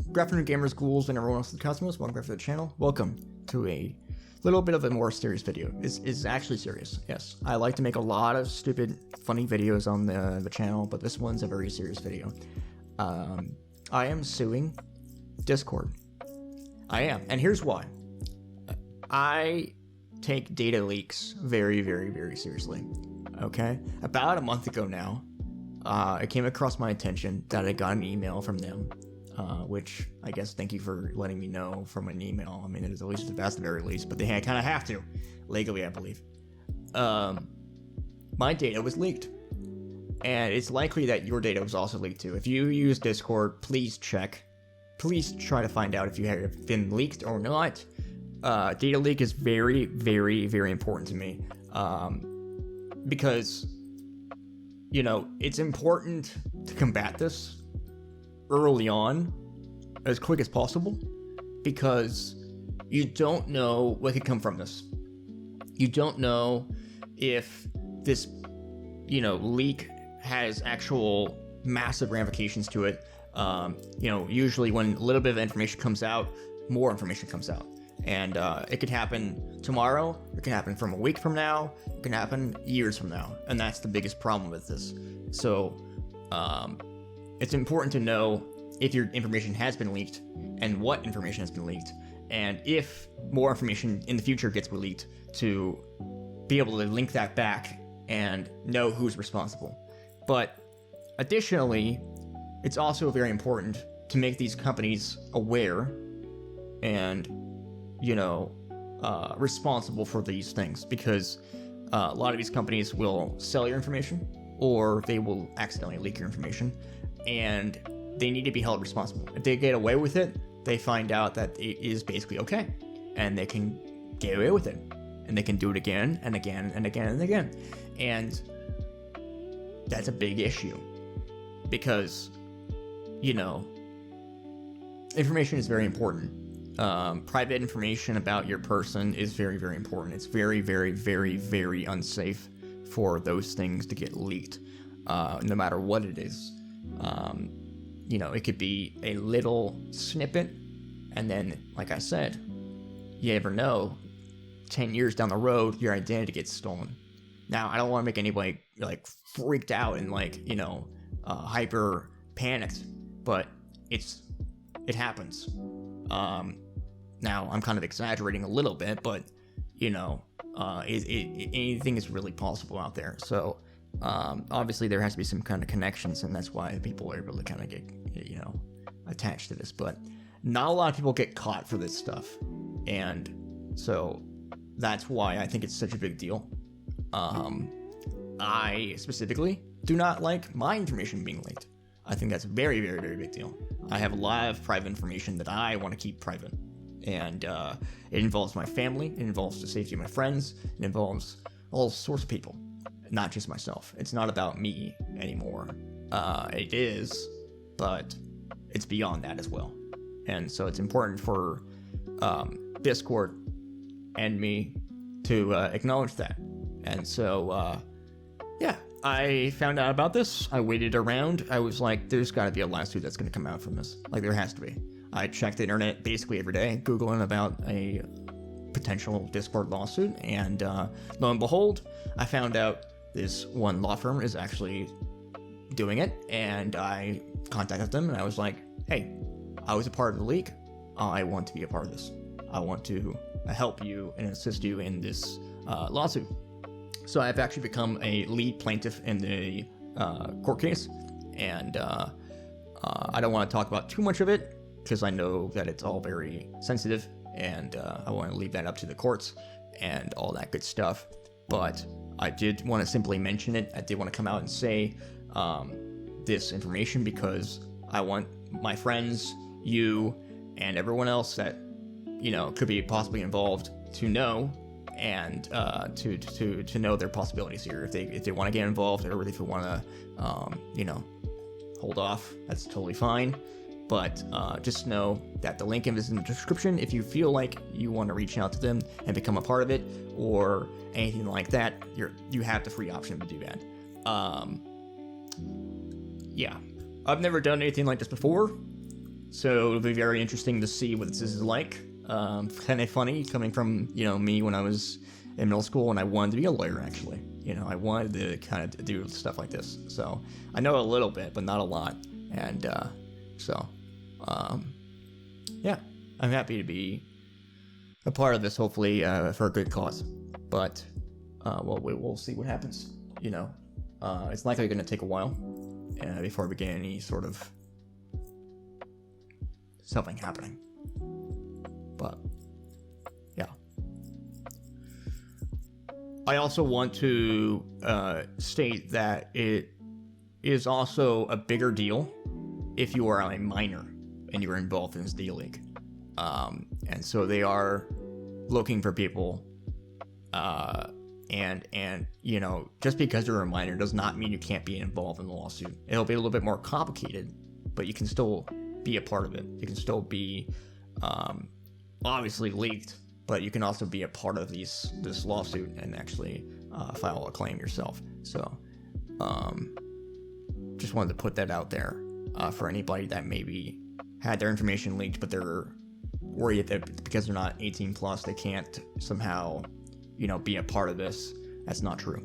Good afternoon, gamers, ghouls, and everyone else in the cosmos. Welcome back to the channel. Welcome to a little bit of a more serious video. It's actually serious, yes. I like to make a lot of stupid, funny videos on the channel, but this one's a very serious video. I am suing Discord. I am, and here's why. I take data leaks very, very, very seriously, okay? About a month ago now, it came across my attention that I got an email from them, which I guess thank you for letting me know from an email. I mean, it is at least the best, at the very least, but they kind of have to, legally, I believe. My data was leaked, and it's likely that your data was also leaked too. If you use Discord, please check. Please try to find out if you have been leaked or not. Data leak is very, very, very important to me, because, you know, it's important to combat this early on, as quick as possible, because you don't know what could come from this. You don't know if this, you know, leak has actual massive ramifications to it. You know, usually when a little bit of information comes out, more information comes out. And it could happen tomorrow, it can happen from a week from now, it can happen years from now. And that's the biggest problem with this. So it's important to know if your information has been leaked and what information has been leaked, and if more information in the future gets leaked, to be able to link that back and know who's responsible. But additionally, it's also very important to make these companies aware and, you know, responsible for these things, because a lot of these companies will sell your information, or they will accidentally leak your information, and they need to be held responsible. If they get away with it, they find out that it is basically okay, and they can get away with it, and they can do it again and again and again and again. And that's a big issue, because, you know, information is very important. Private information about your person is very, very important. It's very, very, very, very unsafe for those things to get leaked, no matter what it is. You know, it could be a little snippet, and then, like I said, you never know, 10 years down the road, your identity gets stolen. Now, I don't want to make anybody, like, freaked out and, like, you know, hyper panicked, but it happens. Now, I'm kind of exaggerating a little bit, but, you know, anything is really possible out there. So, obviously there has to be some kind of connections, and that's why people are able to kind of get, you know, attached to this. But not a lot of people get caught for this stuff, and so that's why I think it's such a big deal. I specifically do not like my information being leaked. I think that's a very, very, very big deal. I have a lot of private information that I want to keep private, and it involves my family, it involves the safety of my friends, it involves all sorts of people, not just myself. It's not about me anymore. It is, but it's beyond that as well. And so it's important for Discord and me to acknowledge that. And so, yeah, I found out about this. I waited around. I was like, there's got to be a lawsuit that's going to come out from this. Like, there has to be. I checked the internet basically every day, Googling about a potential Discord lawsuit, and lo and behold, I found out this one law firm is actually doing it, and I contacted them, and I was like, hey, I was a part of the leak. I want to be a part of this. I want to help you and assist you in this lawsuit. So I've actually become a lead plaintiff in the court case, and I don't want to talk about too much of it, because I know that it's all very sensitive, and I want to leave that up to the courts and all that good stuff. But I did want to simply mention it. I did want to come out and say this information, because I want my friends, you, and everyone else that, you know, could be possibly involved to know, and to know their possibilities here. If they want to get involved, or if they want to, you know, hold off, that's totally fine. But just know that the link is in the description. If you feel like you want to reach out to them and become a part of it, or anything like that, you have the free option to do that. Yeah, I've never done anything like this before. So it'll be very interesting to see what this is like. Kind of funny coming from, me when I was in middle school and I wanted to be a lawyer, actually. I wanted to kind of do stuff like this. So I know a little bit, but not a lot. And yeah, I'm happy to be a part of this, hopefully, for a good cause. But, we'll see what happens. It's likely going to take a while before we get any sort of something happening. But, yeah. I also want to state that it is also a bigger deal if you are a minor and you're involved in this D-League. And so they are looking for people, and just because you're a minor does not mean you can't be involved in the lawsuit. It'll be a little bit more complicated, but you can still be a part of it. You can still be, obviously leaked, but you can also be a part of this lawsuit and actually file a claim yourself. So, just wanted to put that out there for anybody that maybe had their information leaked, but they're worried that because they're not 18 plus, they can't somehow, be a part of this. That's not true.